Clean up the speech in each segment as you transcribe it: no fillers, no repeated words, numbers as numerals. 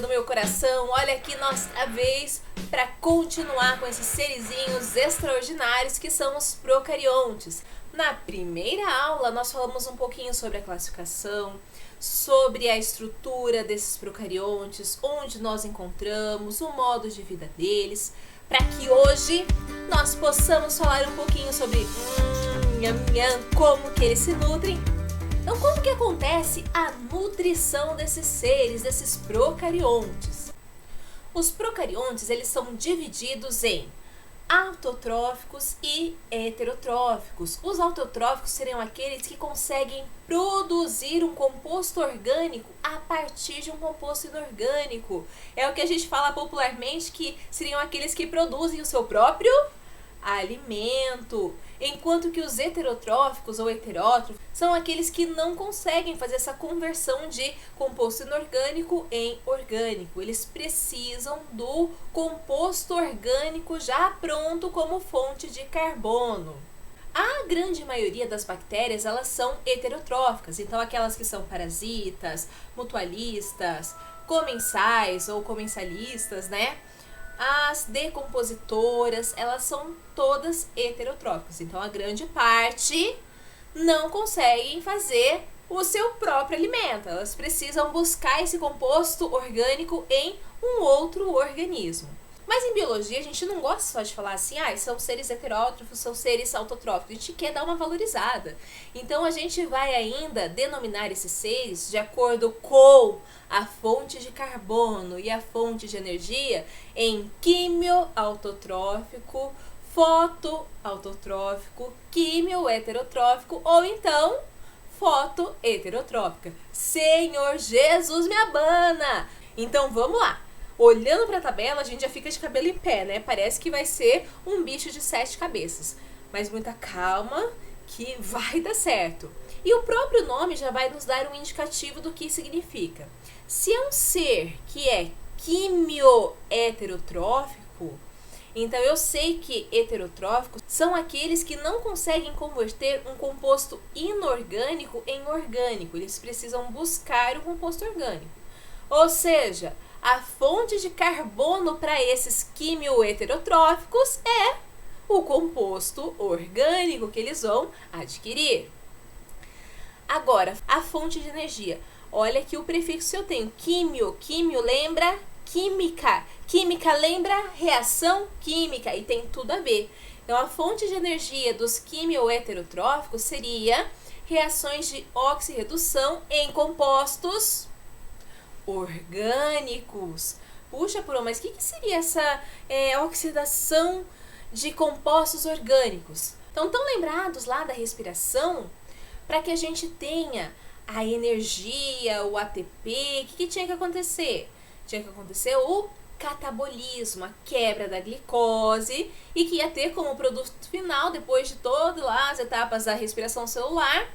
do meu coração, olha aqui nossa vez para continuar com esses serizinhos extraordinários que são os procariontes. Na primeira aula nós falamos um pouquinho sobre a classificação, sobre a estrutura desses procariontes, onde nós encontramos, o modo de vida deles, para que hoje nós possamos falar um pouquinho sobre como que eles se nutrem. Então, como que acontece a nutrição desses seres, desses procariontes? Os procariontes, eles são divididos em autotróficos e heterotróficos. Os autotróficos seriam aqueles que conseguem produzir um composto orgânico a partir de um composto inorgânico. É o que a gente fala popularmente que seriam aqueles que produzem o seu próprio alimento, enquanto que os heterotróficos ou heterótrofos são aqueles que não conseguem fazer essa conversão de composto inorgânico em orgânico. Eles precisam do composto orgânico já pronto como fonte de carbono. A grande maioria das bactérias, elas são heterotróficas, então aquelas que são parasitas, mutualistas, comensais ou comensalistas, né? As decompositoras, elas são todas heterotróficas. Então, a grande parte não conseguem fazer o seu próprio alimento. Elas precisam buscar esse composto orgânico em um outro organismo. Mas em biologia, a gente não gosta só de falar assim, são seres heterótrofos, são seres autotróficos. A gente quer dar uma valorizada. Então, a gente vai ainda denominar esses seres de acordo com a fonte de carbono e a fonte de energia em quimio-autotrófico, foto-autotrófico, quimio-heterotrófico ou então foto-heterotrófica. Senhor Jesus me abana! Então, vamos lá. Olhando para a tabela, a gente já fica de cabelo em pé, né? Parece que vai ser um bicho de 7 cabeças. Mas muita calma que vai dar certo. E o próprio nome já vai nos dar um indicativo do que significa. Se é um ser que é quimio-heterotrófico, então eu sei que heterotróficos são aqueles que não conseguem converter um composto inorgânico em orgânico. Eles precisam buscar o composto orgânico. Ou seja, a fonte de carbono para esses quimio-heterotróficos é o composto orgânico que eles vão adquirir. Agora, a fonte de energia. Olha aqui o prefixo que eu tenho. Químio. Químio lembra química. Química lembra reação química e tem tudo a ver. Então, a fonte de energia dos quimio-heterotróficos seria reações de oxirredução em compostos orgânicos. Puxa, Purô, mas o que seria essa oxidação de compostos orgânicos? Então, estão lembrados lá da respiração? Para que a gente tenha a energia, o ATP, o que tinha que acontecer? Tinha que acontecer o catabolismo, a quebra da glicose, e que ia ter como produto final, depois de todas lá as etapas da respiração celular,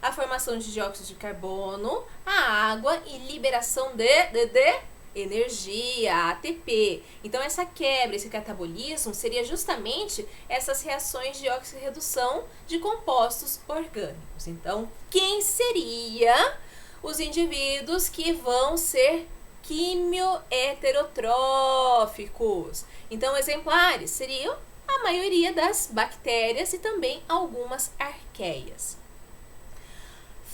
a formação de dióxido de carbono, a água e liberação de energia, ATP. Então, essa quebra, esse catabolismo seria justamente essas reações de oxirredução de compostos orgânicos. Então, quem seria os indivíduos que vão ser quimio-heterotróficos? Então, exemplares seriam a maioria das bactérias e também algumas arqueias.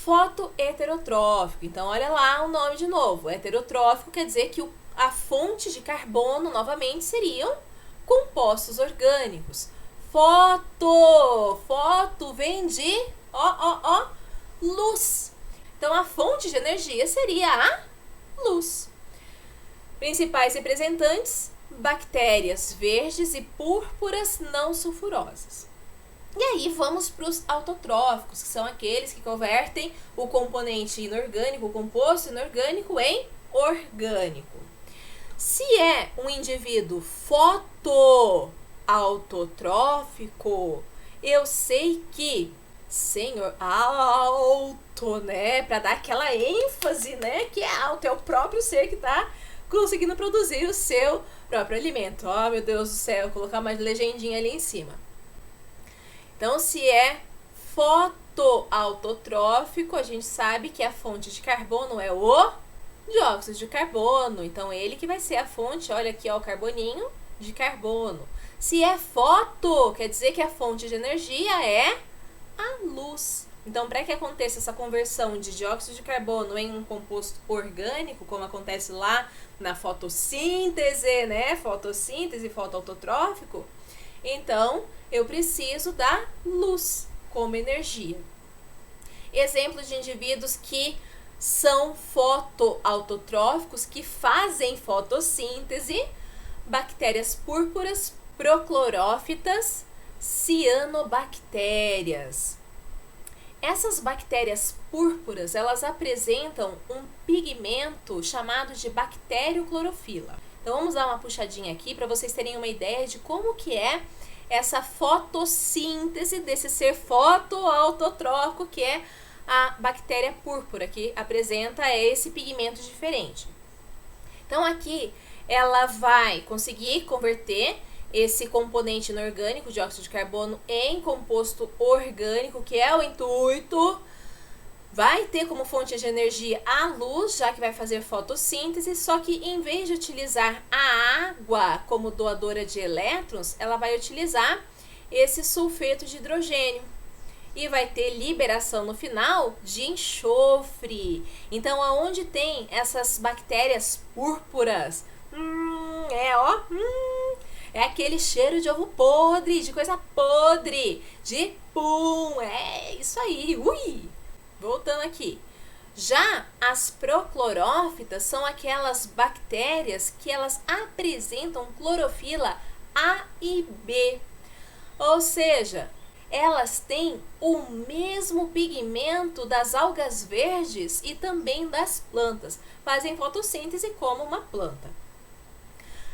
Fotoheterotrófico. Então, olha lá o nome de novo. Heterotrófico quer dizer que a fonte de carbono, novamente, seriam compostos orgânicos. Foto vem de, luz. Então, a fonte de energia seria a luz. Principais representantes, bactérias verdes e púrpuras não sulfurosas. E aí vamos para os autotróficos, que são aqueles que convertem o componente inorgânico, o composto inorgânico, em orgânico. Se é um indivíduo fotoautotrófico, eu sei que, senhor, alto, né? Para dar aquela ênfase, né? Que é alto, é o próprio ser que está conseguindo produzir o seu próprio alimento. Meu Deus do céu, vou colocar uma legendinha ali em cima. Então, se é fotoautotrófico, a gente sabe que a fonte de carbono é o dióxido de carbono. Então, ele que vai ser a fonte, olha aqui, ó, o carboninho de carbono. Se é foto, quer dizer que a fonte de energia é a luz. Então, para que aconteça essa conversão de dióxido de carbono em um composto orgânico, como acontece lá na fotossíntese, né? Fotossíntese, fotoautotrófico, então eu preciso da luz como energia. Exemplos de indivíduos que são fotoautotróficos, que fazem fotossíntese: bactérias púrpuras, proclorófitas, cianobactérias. Essas bactérias púrpuras, elas apresentam um pigmento chamado de bacterioclorofila. Então vamos dar uma puxadinha aqui para vocês terem uma ideia de como que é essa fotossíntese desse ser fotoautotrófico, que é a bactéria púrpura, que apresenta esse pigmento diferente. Então aqui ela vai conseguir converter esse componente inorgânico, dióxido de carbono, em composto orgânico, que é o intuito. Vai ter como fonte de energia a luz, já que vai fazer fotossíntese, só que em vez de utilizar a água como doadora de elétrons, ela vai utilizar esse sulfeto de hidrogênio. E vai ter liberação no final de enxofre. Então, aonde tem essas bactérias púrpuras? É aquele cheiro de ovo podre, de coisa podre, de pum, é isso aí, ui! Voltando aqui. Já as proclorófitas são aquelas bactérias que elas apresentam clorofila A e B. Ou seja, elas têm o mesmo pigmento das algas verdes e também das plantas. Fazem fotossíntese como uma planta.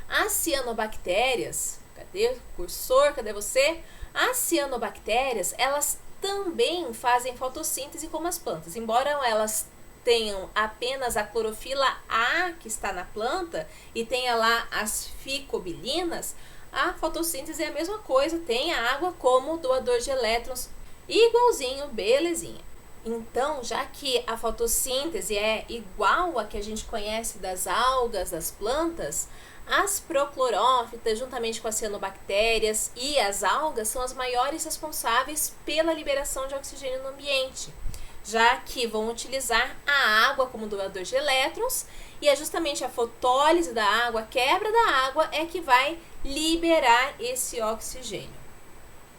As cianobactérias, cadê o cursor, cadê você? As cianobactérias, elas também fazem fotossíntese como as plantas. Embora elas tenham apenas a clorofila A que está na planta e tenha lá as ficobilinas, a fotossíntese é a mesma coisa, tem a água como doador de elétrons, igualzinho, belezinha. Então, já que a fotossíntese é igual a que a gente conhece das algas, das plantas, as proclorófitas, juntamente com as cianobactérias e as algas, são as maiores responsáveis pela liberação de oxigênio no ambiente, já que vão utilizar a água como doador de elétrons, e é justamente a fotólise da água, a quebra da água, é que vai liberar esse oxigênio.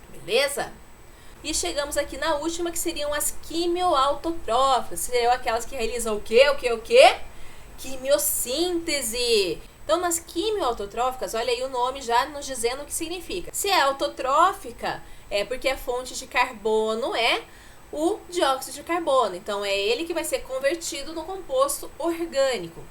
Beleza? E chegamos aqui na última, que seriam as quimioautotróficas, seriam aquelas que realizam o quê? Quimiossíntese. Então, nas quimioautotróficas, olha aí o nome já nos dizendo o que significa. Se é autotrófica, é porque a fonte de carbono é o dióxido de carbono. Então, é ele que vai ser convertido no composto orgânico.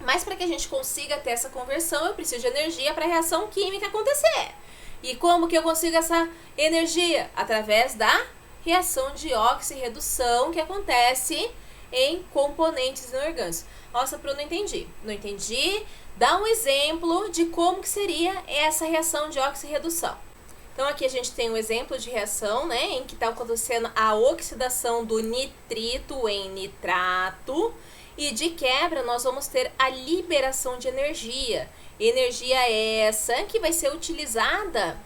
Mas para que a gente consiga ter essa conversão, eu preciso de energia para a reação química acontecer. E como que eu consigo essa energia? Através da reação de oxirredução que acontece em componentes inorgânicos. Nossa, Pro, não entendi. Não entendi. Dá um exemplo de como que seria essa reação de oxirredução. Então, aqui a gente tem um exemplo de reação, né, em que está acontecendo a oxidação do nitrito em nitrato. E de quebra, nós vamos ter a liberação de energia. Energia essa que vai ser utilizada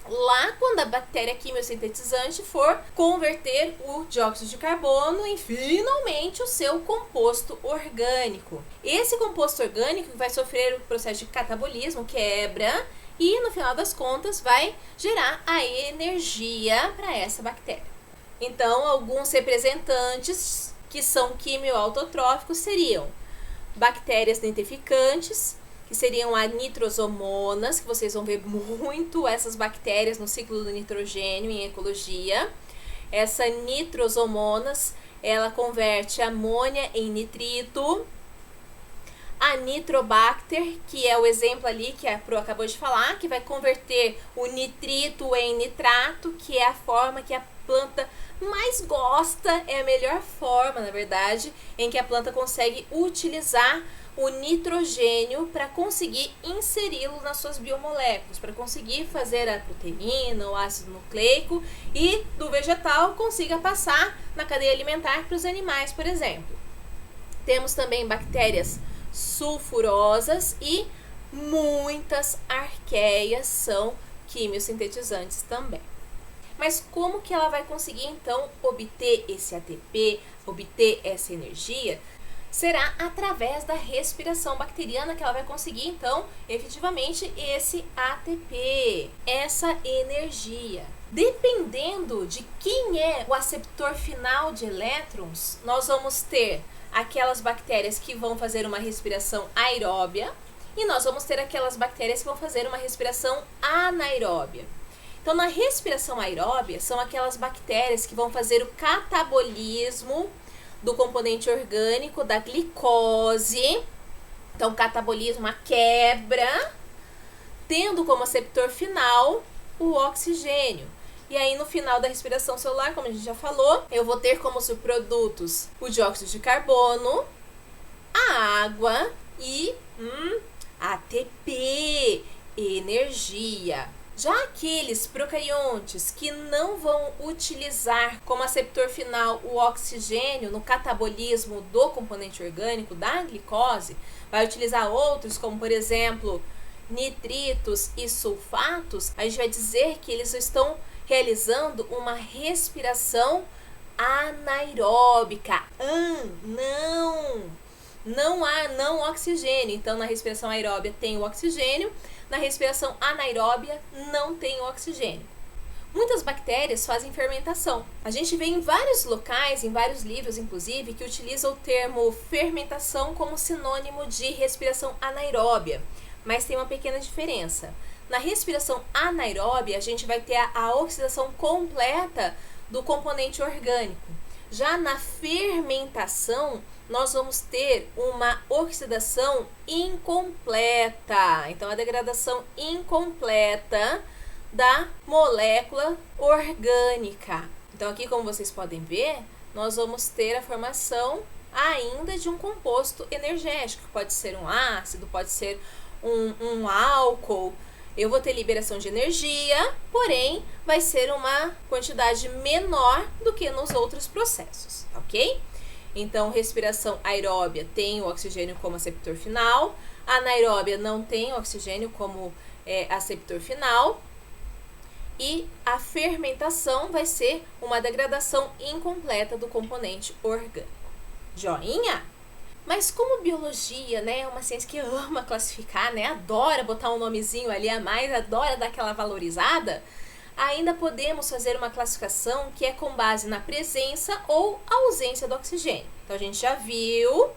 lá quando a bactéria quimiosintetizante for converter o dióxido de carbono em finalmente o seu composto orgânico. Esse composto orgânico vai sofrer o processo de catabolismo, quebra, e no final das contas vai gerar a energia para essa bactéria. Então, alguns representantes que são quimioautotróficos seriam bactérias nitrificantes, que seriam as nitrosomonas, que vocês vão ver muito essas bactérias no ciclo do nitrogênio em ecologia. Essa nitrosomonas, ela converte amônia em nitrito. A nitrobacter, que é o exemplo ali que a Pro acabou de falar, que vai converter o nitrito em nitrato, que é a forma que a planta mais gosta, é a melhor forma, na verdade, em que a planta consegue utilizar o nitrogênio para conseguir inseri-lo nas suas biomoléculas, para conseguir fazer a proteína, o ácido nucleico, e do vegetal consiga passar na cadeia alimentar para os animais, por exemplo. Temos também bactérias sulfurosas e muitas arqueias são quimiosintetizantes também. Mas como que ela vai conseguir então obter esse ATP, obter essa energia? Será através da respiração bacteriana que ela vai conseguir então efetivamente esse ATP, essa energia. Dependendo de quem é o aceptor final de elétrons, nós vamos ter aquelas bactérias que vão fazer uma respiração aeróbia e nós vamos ter aquelas bactérias que vão fazer uma respiração anaeróbia. Então, na respiração aeróbia, são aquelas bactérias que vão fazer o catabolismo do componente orgânico da glicose. Então, catabolismo, a quebra, tendo como aceptor final o oxigênio. E aí, no final da respiração celular, como a gente já falou, eu vou ter como subprodutos o dióxido de carbono, a água e ATP, energia. Já aqueles procariontes que não vão utilizar como aceptor final o oxigênio no catabolismo do componente orgânico da glicose, vai utilizar outros como, por exemplo, nitritos e sulfatos, a gente vai dizer que eles estão realizando uma respiração anaeróbica. Não oxigênio. Então, na respiração aeróbia tem o oxigênio, na respiração anaeróbia não tem o oxigênio. Muitas bactérias fazem fermentação. A gente vê em vários locais, em vários livros inclusive, que utiliza o termo fermentação como sinônimo de respiração anaeróbia, mas tem uma pequena diferença. Na respiração anaeróbia, a gente vai ter a oxidação completa do componente orgânico. Já na fermentação, nós vamos ter uma oxidação incompleta. Então, a degradação incompleta da molécula orgânica. Então, aqui, como vocês podem ver, nós vamos ter a formação ainda de um composto energético. Pode ser um ácido, pode ser um álcool. Eu vou ter liberação de energia, porém, vai ser uma quantidade menor do que nos outros processos, ok? Então, respiração aeróbia tem o oxigênio como aceptor final, a anaeróbia não tem o oxigênio como aceptor final, e a fermentação vai ser uma degradação incompleta do componente orgânico. Joinha? Mas como biologia, né, é uma ciência que ama classificar, né, adora botar um nomezinho ali a mais, adora dar aquela valorizada, ainda podemos fazer uma classificação que é com base na presença ou ausência do oxigênio. Então, a gente já viu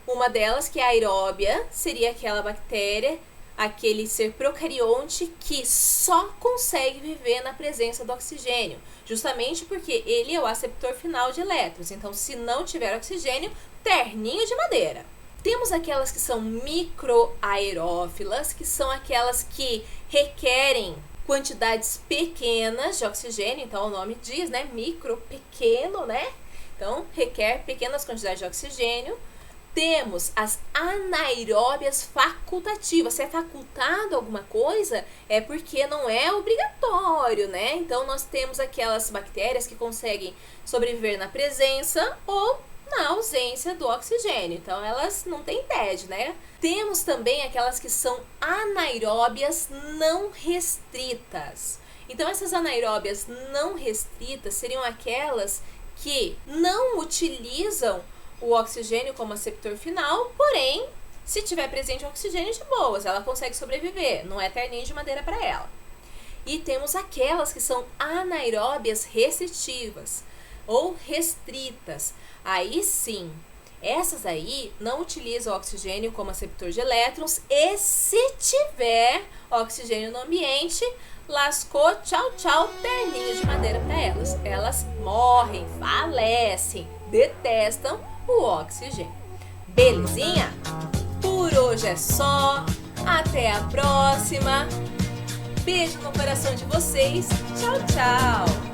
uma delas, que é a aeróbia, seria aquela bactéria, aquele ser procarionte que só consegue viver na presença do oxigênio, justamente porque ele é o aceptor final de elétrons. Então, se não tiver oxigênio, terninho de madeira. Temos aquelas que são microaerófilas, que são aquelas que requerem quantidades pequenas de oxigênio, então o nome diz, né, micro, pequeno, né? Então, requer pequenas quantidades de oxigênio. Temos as anaeróbias facultativas. Se é facultado alguma coisa, é porque não é obrigatório, né? Então, nós temos aquelas bactérias que conseguem sobreviver na presença ou na ausência do oxigênio. Então, elas não têm TED, né? Temos também aquelas que são anaeróbias não restritas. Então, essas anaeróbias não restritas seriam aquelas que não utilizam o oxigênio como aceptor final, porém, se tiver presente o oxigênio, de boas, ela consegue sobreviver, não é terninho de madeira para ela. E temos aquelas que são anaeróbias restritivas ou restritas. Aí sim, essas aí não utilizam o oxigênio como aceptor de elétrons e se tiver oxigênio no ambiente, lascou, tchau, tchau, terninho de madeira para elas. Elas morrem, falecem, detestam o oxigênio. Belezinha? Por hoje é só. Até a próxima. Beijo no coração de vocês. Tchau, tchau.